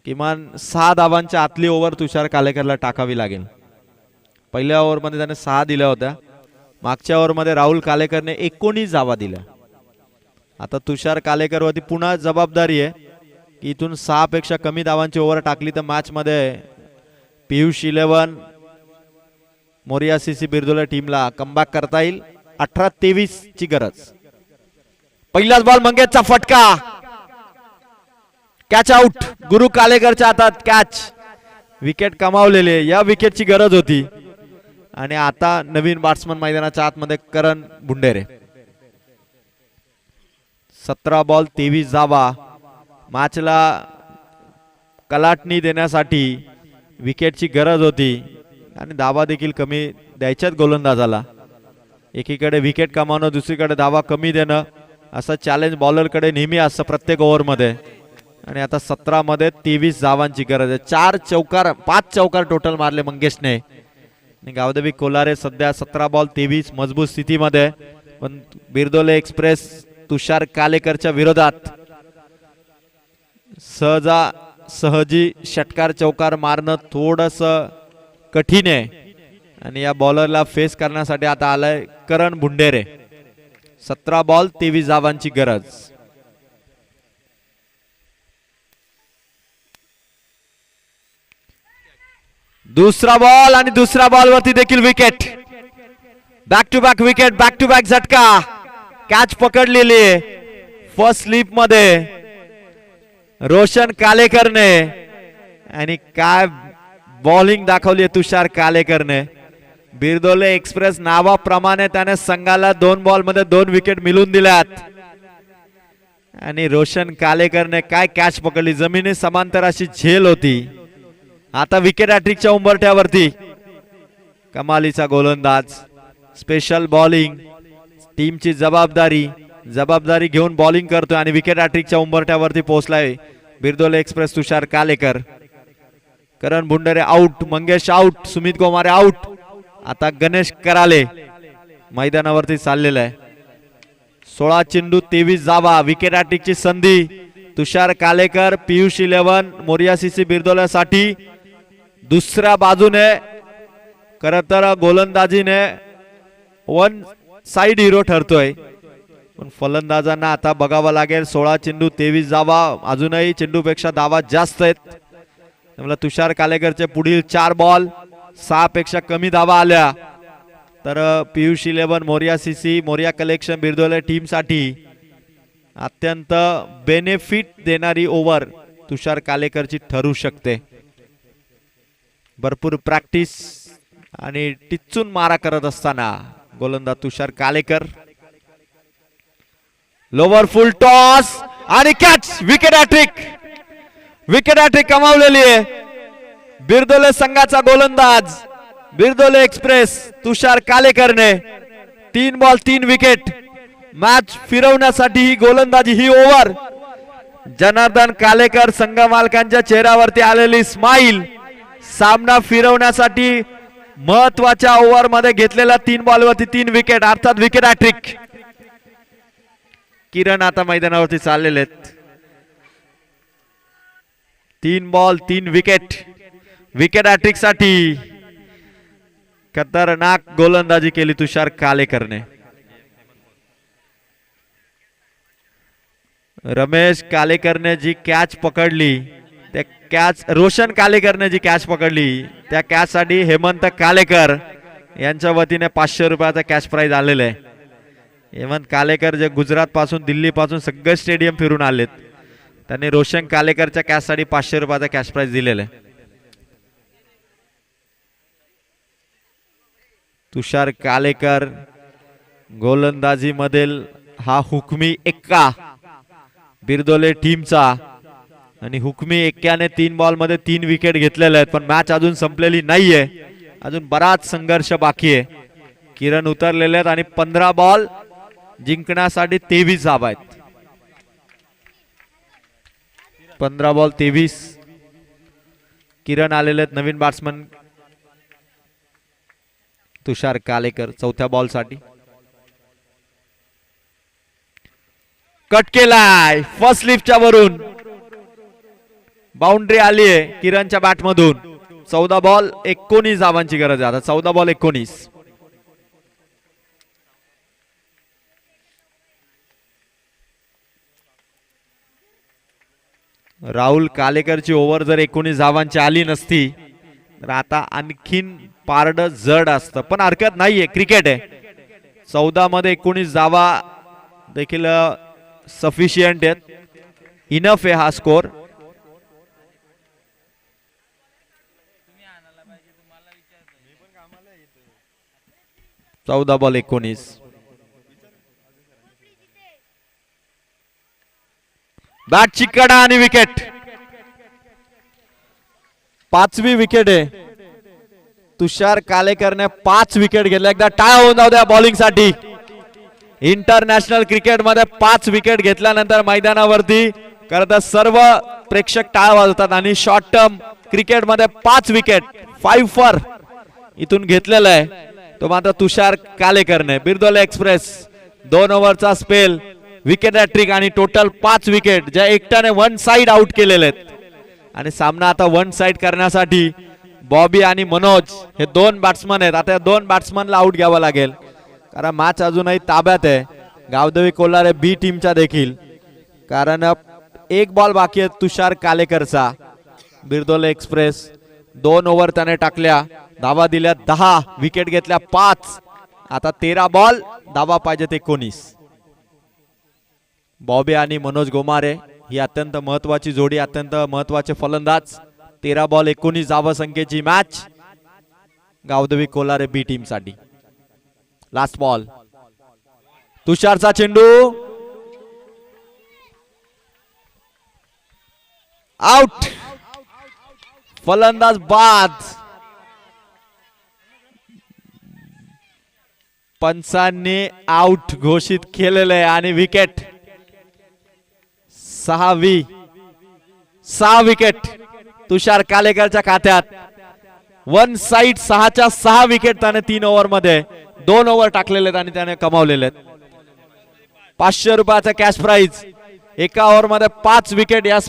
किमान 6 धावांच्या आतली ओव्हर तुषार कालेकरला टाकावी लागेल. पहिल्या ओव्हरमध्ये त्याने 6 दिल्या होत्या. मागच्या ओव्हरमध्ये राहुल कालेकरने 19 धावा दिल्या. आता तुषार कालेकरवरती पुन्हा जबाबदारी आहे की इथून 6 पेक्षा कमी धावांची ओव्हर टाकली तर मॅच मध्ये पियुष 11 मोरिया सीसी बिरदोले टीमला कमबॅक करता येईल. 18-23 ची गरज. पहिलाच बॉल मंगेशचा फटका. Catch out. गुरु कालेकरच्या हातात कॅच. विकेट कमावलेले. या विकेटची गरज होती. आणि आता नवीन बॅट्समन मैदानाच्या आतमध्ये करण भुंडेरे. 17 बॉल 23 धावा. मॅचला कलाटणी देण्यासाठी विकेटची गरज होती आणि धावा देखील कमी द्यायच्यात गोलंदाजाला. एकीकडे विकेट कमावणं, दुसरीकडे धावा कमी देणं असं चॅलेंज बॉलरकडे नेहमी असतं प्रत्येक ओव्हरमध्ये. आणि आता 17 मध्ये 23 धावांची गरज आहे. 5 चौकार टोटल मारले मंगेशने. गावदेवी कोलारे सध्या 17 बॉल 23 मजबूत स्थितीमध्ये. पण बिरदोले एक्सप्रेस तुषार कालेकरच्या विरोधात सहजी षटकार चौकार मारणं थोडस कठीण आहे. आणि या बॉलरला फेस करण्यासाठी आता आलाय करण भुंडेरे. 17 बॉल 23 धावांची गरज. दुसरा बॉल आणि दुसऱ्या बॉलवरती देखील wicket. Back to back wicket. Back to back झटका. कॅच पकडलेली आहे फर्स्ट स्लिप मध्ये रोशन कालेकरने. आणि काय बॉलिंग दाखवली तुषार कालेकरने. बिरदोले एक्सप्रेस नावाप्रमाणे त्याने संघाला 2 बॉल मध्ये 2 विकेट मिळवून दिल्यात. आणि रोशन कालेकरने काय कॅच पकडली. जमिनी समांतर अशी झेल होती. आता विकेट हॅट्रिकच्या उंबरठ्यावरती कमालीचा गोलंदाज. Special bowling. टीमची जबाबदारी घेऊन बॉलिंग करतोय आणि विकेट हॅट्रिकच्या उंबरठ्यावरती पोहोचलाय Birdole express Tushar Kalekar. Karan Bhundere out. Mangesh out. Sumit Gomare out. आता गणेश कराले मैदानावरती चाललेला आहे. 16 चेंडू 23 धावा. विकेट हॅट्रिकची संधी तुषार कालेकर. पियुष 11 मोरिया सीसी बिरदोल्यासाठी. दुसऱ्या बाजूने खरं तर गोलंदाजीने वन साइड हिरो ठरतोय. पण फलंदाजांना आता बघावं लागेल. 16 चेंडू 23 धावा. अजूनही चेंडूपेक्षा धावा जास्त आहेत. त्यामुळे तुषार कालेकरचे पुढील 4 बॉल 6 पेक्षा कमी धावा आल्या तर Piyush 11 Moriya CC Moriya collection Birdole team साठी अत्यंत बेनिफिट देणारी ओव्हर तुषार कालेकरची ठरू शकते. भरपूर प्रॅक्टिस आणि टिच्चून मारा करत असताना गोलंदाज तुषार कालेकर. लोवर फुल टॉस आणि कॅच. विकेट हॅट्रिक कमावलेली आहे बिरदोले संघाचा गोलंदाज बिरदोले एक्सप्रेस तुषार कालेकरने. 3 बॉल 3 विकेट. मॅच फिरवण्यासाठी ही गोलंदाजी, ही ओव्हर. जनार्दन कालेकर संघ मालकांच्या चेहऱ्यावरती आलेली स्माइल. सामना फिरवण्यासाठी महत्वाच्या ओव्हर मध्ये घेतलेल्या 3 बॉलवरती 3 विकेट अर्थात विकेट हॅट्रिक. किरण आता मैदानावरती चाललेले आहेत. 3 बॉल 3 विकेट. विकेट हॅट्रिक साठी खतरनाक गोलंदाजी केली तुषार कालेकरने. रमेश कालेकरने जी कॅच पकडली त्या कॅच रोशन कालेकरने जी कॅच पकडली त्या कॅच साठी हेमंत कालेकर यांच्या वतीने 500 रुपयाचा कॅश प्राइज आलेला आहे. हेमंत कालेकर जे गुजरात पासून दिल्ली पासून सगळे स्टेडियम फिरून आलेत. त्यांनी रोशन कालेकरच्या कॅच साठी 500 रुपयाचा कॅश प्राइज दिलेला आहे. तुषार कालेकर गोलंदाजी मधील हा हुकमी एक्का बिरदोले टीमचा. आणि हुकमी एक्क्याने 3 बॉल मध्ये 3 विकेट घेतलेले आहेत. पण मॅच अजून संपलेली नाहीये. अजून बराच संघर्ष बाकी आहे. किरण उतरलेले आहेत आणि 15 बॉल जिंकण्यासाठी 23 धावा आहेत. 15 बॉल 23. किरण आलेले आहेत नवीन बॅट्समन तुषार कालेकर. चौथ्या बॉल साठी कट केलाय फर्स्ट लिफ्टच्या वरून. बाउंड्री आली आहे किरणच्या बॅट मधून. 14 बॉल 19 धावांची गरज आहे आता. 14 बॉल 19. राहुल कालेकरची ओव्हर जर 19 धावांची आली नसती तर आता आणखीन पारड जड असतं, पण हरकत नाहीये, क्रिकेट आहे. 14 मध्ये 19 धावा देखील सफिशियंट आहेत, इनफ आहे हा स्कोर. चौदा बॉल 19. बॅटची कडा आणि विकेट. 5वी विकेट आहे. तुषार कालेकरने 5 विकेट घेतल्या. एकदा टाळ्या होऊन जाऊ द्या बॉलिंग साठी. इंटरनॅशनल क्रिकेट मध्ये 5 विकेट घेतल्यानंतर मैदानावरती खरं सर्व प्रेक्षक टाळ्या वाजवतात आणि शॉर्ट टर्म क्रिकेट मध्ये 5 विकेट 5 फॉर इथून घेतलेला आहे तो मात्र तुषार कालेकरने. बिरदोले एक्सप्रेस 2 ओव्हरचा स्पेल, विकेट हॅट्रिक आणि टोटल 5 विकेट ज्या एकट्याने 1 साइड आउट केलेले आहेत. आणि सामना आता 1 साइड करण्यासाठी बॉबी आणि मनोज हे 2 बॅट्समन आहेत. आता 2 बॅट्समनला आउट घ्यावं लागेल कारण मॅच अजूनही ताब्यात आहे गावदेवी कोल्हारे बी टीमच्या देखील. कारण 1 बॉल बाकी आहे तुषार कालेकरचा. बिरदोले एक्सप्रेस 2 ओव्हर त्याने टाकल्या, धावा दिल्या 10, विकेट घेतल्या 5. आता 13 बॉल, धावा पाहिजेत 19. बॉबी आणि मनोज गोमारे ही अत्यंत महत्वाची जोडी, अत्यंत महत्वाचे फलंदाज. 13 बॉल 19 धावा संख्येची मॅच गावदेवी कोल्हारे बी टीम साठी. लास्ट बॉल, तुषारचा चेंडू आउट. फलंदाज बाद. पंचांनी आउट घोषित केलेले आहे आणि विकेट 6 विकेट तुषार कालेकरच्या खात्यात. 1 साइड 6च्या 6 विकेट त्याने 3 ओव्हर मध्ये 2 ओव्हर टाकलेले आहेत आणि त्याने कमावलेले आहेत. 500 रुपयाचा कॅश प्राइज. एका ओव्हर मध्ये 5 विकेट या